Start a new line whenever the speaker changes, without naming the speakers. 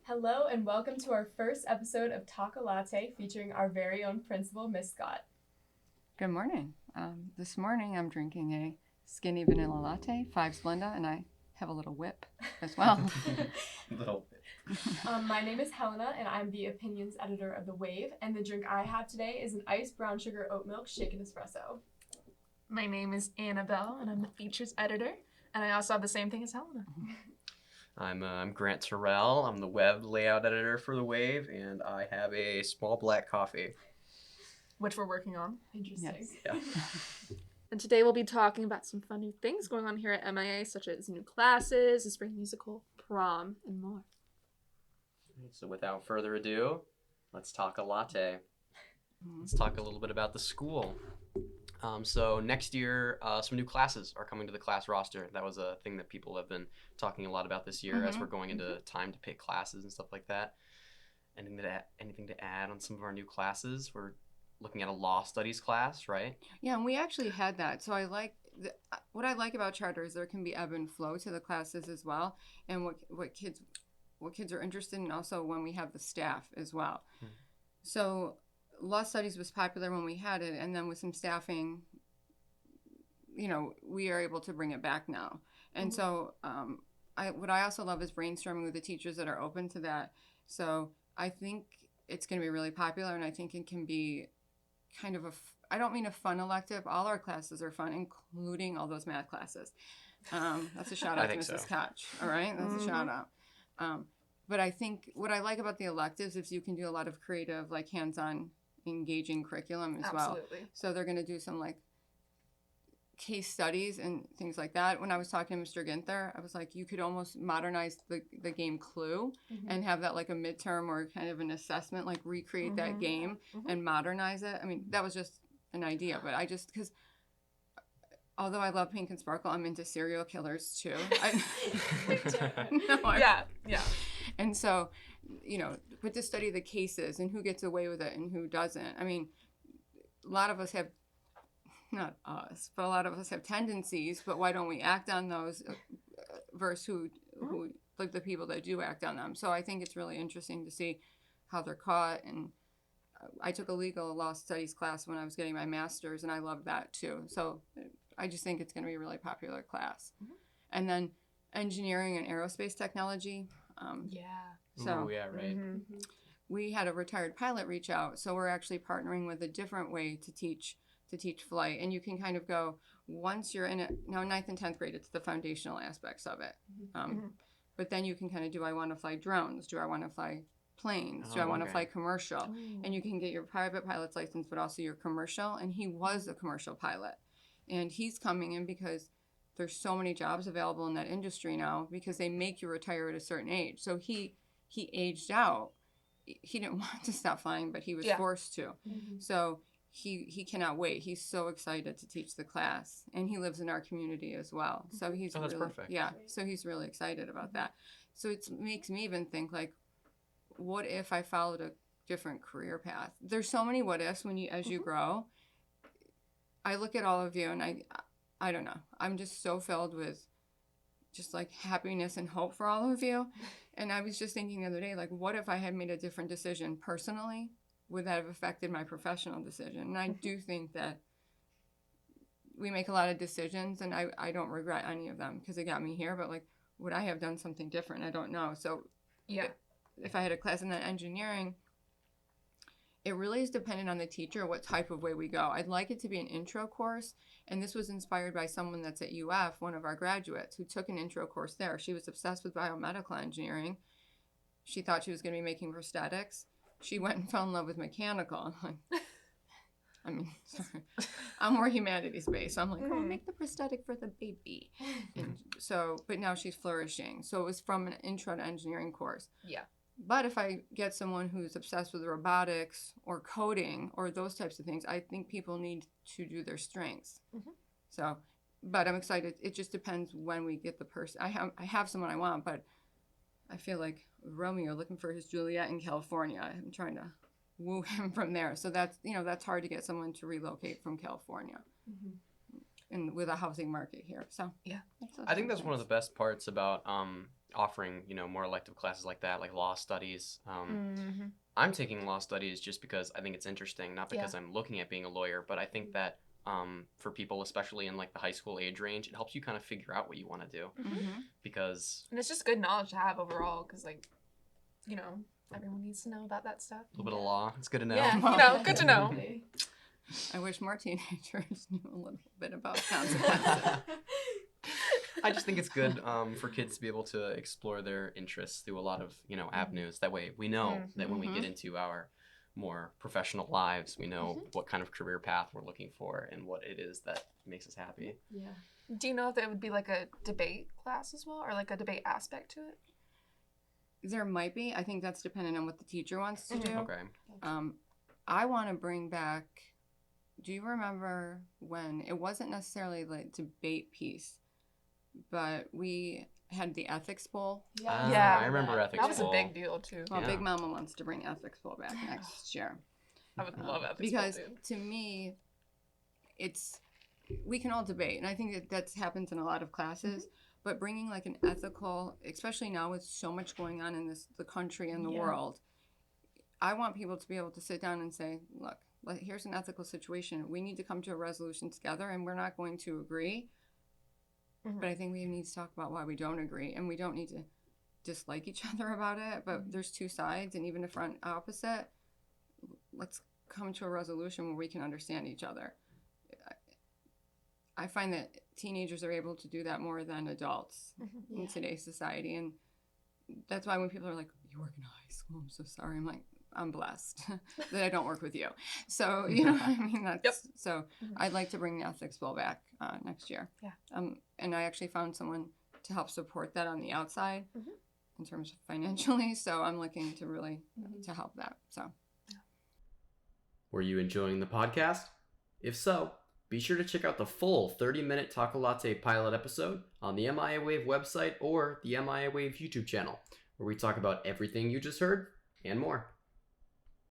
Hello and welcome to our first episode of Talk-a-Latte featuring our very own principal, Miss Scott.
Good morning. This morning I'm drinking a skinny vanilla latte, 5 Splenda, and I have a little whip as well.
Little bit.
My name is Helena and I'm the opinions editor of The Wave, and the drink I have today is an iced brown sugar oat milk shaken espresso.
My name is Annabelle and I'm the features editor, and I also have the same thing as Helena.
I'm Grant Terrell. I'm the web layout editor for The Wave, and I have a small black coffee.
Which we're working on.
Interesting.
Yes.
Yeah.
And today we'll be talking about some fun new things going on here at MIA, such as new classes, a spring musical, prom, and more.
So without further ado, let's talk a latte. Let's talk a little bit about the school. So next year, some new classes are coming to the class roster. That was a thing that people have been talking a lot about this year as we're going into time to pick classes and stuff like that. Anything to add on some of our new classes? We're looking at a law studies class, right?
Yeah, and we actually had that. So what I like about charter is there can be ebb and flow to the classes as well, and what kids are interested in, also when we have the staff as well. So law studies was popular when we had it, and then with some staffing, we are able to bring it back now. And so what I also love is brainstorming with the teachers that are open to that. So I think it's going to be really popular, and I think it can be kind of I don't mean a fun elective. All our classes are fun, including all those math classes. That's a shout out to Mrs. Koch. All right, that's a shout out. But I think what I like about the electives is you can do a lot of creative, like hands-on, engaging curriculum as well.
Absolutely.
So they're going to do some like case studies and things like that. When I was talking to Mr. Ginther, I was like, you could almost modernize the game Clue and have that like a midterm or kind of an assessment, like recreate that game and modernize it. I mean, that was just an idea, but because although I love Pink and Sparkle, I'm into serial killers too.
Yeah.
And so, but to study the cases and who gets away with it and who doesn't. I mean, a lot of us have, not us, but a lot of us have tendencies, but why don't we act on those versus who like the people that do act on them. So I think it's really interesting to see how they're caught. And I took a legal law studies class when I was getting my master's, and I loved that too. So I just think it's going to be a really popular class. And then engineering and aerospace technology. So
yeah, right.
we had a retired pilot reach out, so we're actually partnering with a different way to teach flight. And you can kind of go, once you're in it, now 9th and 10th grade, it's the foundational aspects of it. But then you can kind of, do I want to fly drones? Do I want to fly planes? Do I want to fly commercial? And you can get your private pilot's license, but also your commercial. And he was a commercial pilot. And he's coming in because there's so many jobs available in that industry now, because they make you retire at a certain age. So he aged out. He didn't want to stop flying, but he was forced to. So he cannot wait. He's so excited to teach the class, and he lives in our community as well. So he's
that's
really,
perfect.
yeah. So he's really excited about that. So it makes me even think, like, what if I followed a different career path? There's so many what ifs as you grow. I look at all of you, and I don't know. I'm just so filled with just like happiness and hope for all of you. And I was just thinking the other day, like, what if I had made a different decision personally? Would that have affected my professional decision? And I do think that we make a lot of decisions, and I don't regret any of them because it got me here. But like, would I have done something different? I don't know. So if I had a class in that engineering, it really is dependent on the teacher what type of way we go. I'd like it to be an intro course, and this was inspired by someone that's at UF, one of our graduates, who took an intro course there. She was obsessed with biomedical engineering. She thought she was going to be making prosthetics. She went and fell in love with mechanical. I mean, sorry. I'm more humanities based. So I'm like, oh, make the prosthetic for the baby. And so, but now she's flourishing. So it was from an intro to engineering course.
Yeah.
But if I get someone who's obsessed with robotics or coding or those types of things, I think people need to do their strengths. So, but I'm excited. It just depends when we get the person. I have someone I want, but I feel like Romeo looking for his Juliet in California. I'm trying to woo him from there. So that's hard to get someone to relocate from California. And with a housing market here. So
yeah.
I think that's one of the best parts about offering, more elective classes like that, like law studies.
Mm-hmm.
I'm taking law studies just because I think it's interesting, not because I'm looking at being a lawyer, but I think that for people, especially in like the high school age range, it helps you kind of figure out what you want to do.
Mm-hmm.
Because
And it's just good knowledge to have overall, because like, everyone needs to know about that stuff.
a little bit of law, it's good to know.
Yeah, good to know.
I wish more teenagers knew a little bit about consequences.
I just think it's good for kids to be able to explore their interests through a lot of, avenues. That way we know that when we get into our more professional lives, we know what kind of career path we're looking for and what it is that makes us happy.
Yeah.
Do you know if there would be like a debate class as well, or like a debate aspect to it?
There might be. I think that's dependent on what the teacher wants to do.
Okay.
I want to bring back, do you remember when it wasn't necessarily like debate piece, but we had the ethics bowl?
Yeah.
I remember ethics
That was
bowl.
a big deal too.
Well,
Yeah.
Big Mama wants to bring ethics bowl back next year.
I would love ethics
Because
bowl, too.
to me, we can all debate, and I think that happens in a lot of classes. But bringing like an ethical, especially now with so much going on in the country and the world, I want people to be able to sit down and say, look, here's an ethical situation. We need to come to a resolution together, and we're not going to agree. But I think we need to talk about why we don't agree, and we don't need to dislike each other about it. But there's two sides, and even if we're opposite, let's come to a resolution where we can understand each other. I find that teenagers are able to do that more than adults in today's society. And that's why when people are like, you work in high school, I'm so sorry. I'm like, I'm blessed that I don't work with you. So, you know what I mean? So I'd like to bring the ethics bowl back next year.
Yeah.
And I actually found someone to help support that on the outside in terms of financially. So I'm looking to really to help that. So.
Were you enjoying the podcast? If so, be sure to check out the full 30-minute Talk-a-Latte pilot episode on the MIA Wave website or the MIA Wave YouTube channel, where we talk about everything you just heard and more.